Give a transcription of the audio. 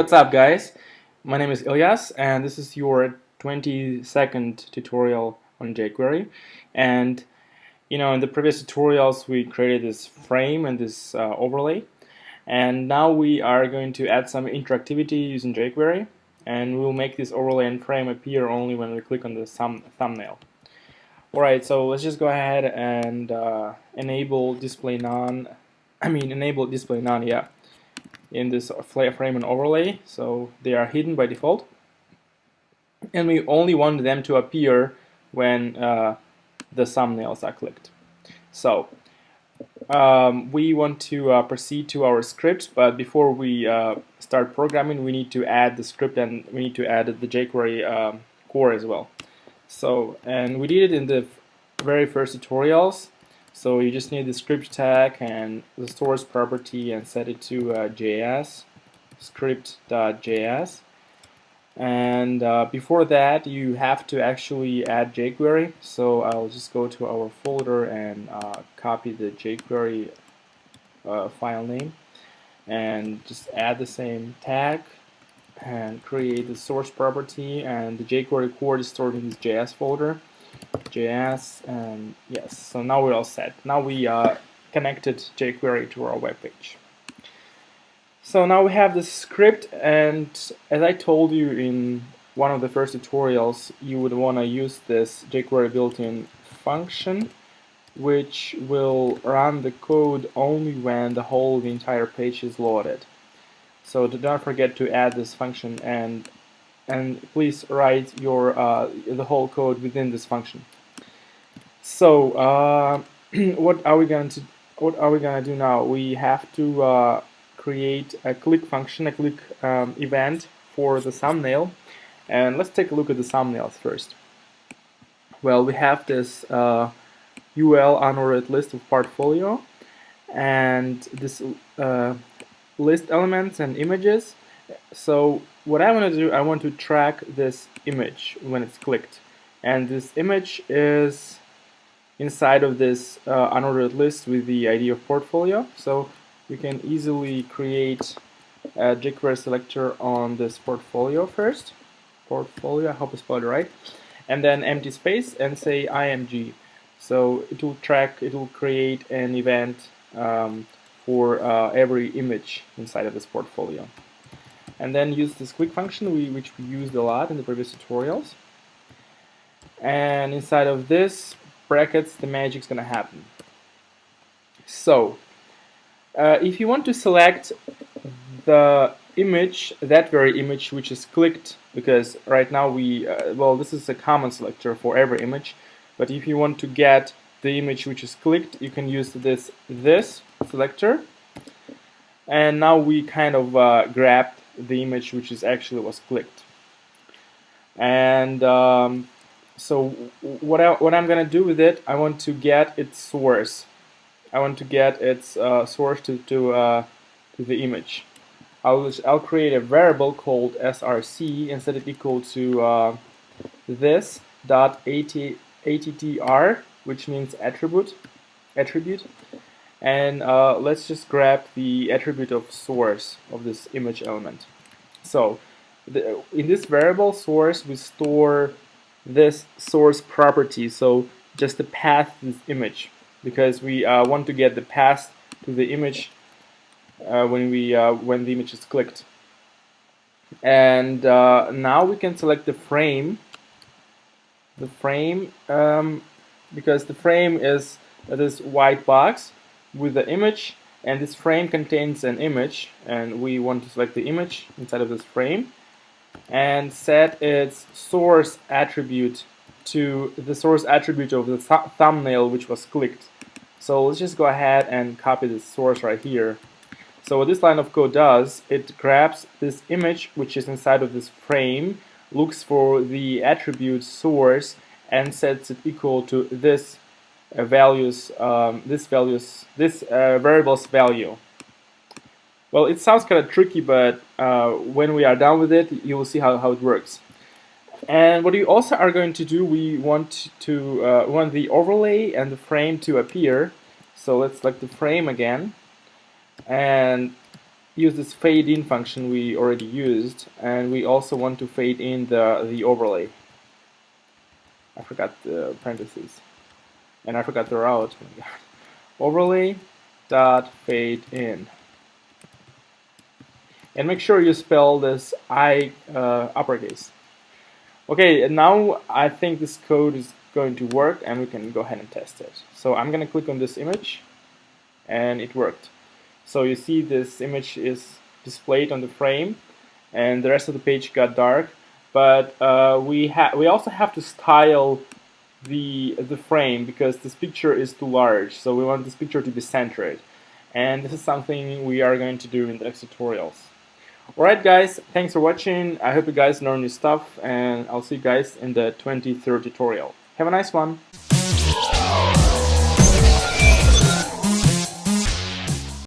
what's up guys? My name is Ilyas and this is your 20-second tutorial on jQuery. And in the previous tutorials we created this frame and this overlay, and now we are going to add some interactivity using jQuery, and we'll make this overlay and frame appear only when we click on the thumbnail. Alright, so let's just go ahead and enable display none, yeah, in this frame and overlay, so they are hidden by default, and we only want them to appear when the thumbnails are clicked. So we want to proceed to our script, but before we start programming we need to add the script, and we need to add the jQuery core as well. So, and we did it in the very first tutorials. So you just need the script tag and the source property and set it to JS, script.js. And before that you have to actually add jQuery. So I'll just go to our folder and copy the jQuery file name and just add the same tag and create the source property, and the jQuery core is stored in this JS folder. JS, and yes, so now we're all set. Now we connected jQuery to our web page. So now we have the script, and as I told you in one of the first tutorials, you would want to use this jQuery built-in function, which will run the code only when the entire page is loaded. So do not forget to add this function, and please write your the whole code within this function. So what are we going to do now? We have to create a click function, a click event for the thumbnail, and let's take a look at the thumbnails first. Well, we have this UL unordered list of portfolio, and this list elements and images. So what I want to do, I want to track this image when it's clicked, and this image is inside of this unordered list with the ID of portfolio. So we can easily create a jQuery selector on this portfolio first. Portfolio, I hope I spelled it right, and then empty space and say img. So it will create an event for every image inside of this portfolio, and then use this click function which we used a lot in the previous tutorials, and inside of this brackets the magic's gonna happen. So if you want to select the image, that very image which is clicked, because right now we well, this is a common selector for every image, but if you want to get the image which is clicked, you can use this selector, and now we kind of grabbed the image which is actually was clicked. And so what I'm gonna do with it, I want to get its source. I want to get its source to the image. I'll create a variable called src and set it equal to this dot attr, which means attribute, and let's just grab the attribute of source of this image element. So in this variable source we store this source property, so just the path to this image, because we want to get the path to the image when the image is clicked. And now we can select the frame. Because the frame is this white box with the image, and this frame contains an image, and we want to select the image inside of this frame and set its source attribute to the source attribute of the thumbnail which was clicked. So let's just go ahead and copy this source right here. So what this line of code does, it grabs this image which is inside of this frame, looks for the attribute source, and sets it equal to this variable's value. Well, it sounds kind of tricky, but when we are done with it, you will see how it works. And what we also are going to do, we want the overlay and the frame to appear. So let's select the frame again, and use this fade in function we already used, and we also want to fade in the overlay. I forgot the parentheses, and I forgot the route. Overlay dot fade in, and make sure you spell this I uppercase. Okay, and now I think this code is going to work, and we can go ahead and test it. So I'm going to click on this image, and it worked. So you see this image is displayed on the frame, and the rest of the page got dark. But we also have to style the frame because this picture is too large. So we want this picture to be centered, and this is something we are going to do in the next tutorials. Alright guys, thanks for watching. I hope you guys learn new stuff, and I'll see you guys in the 23rd tutorial. Have a nice one!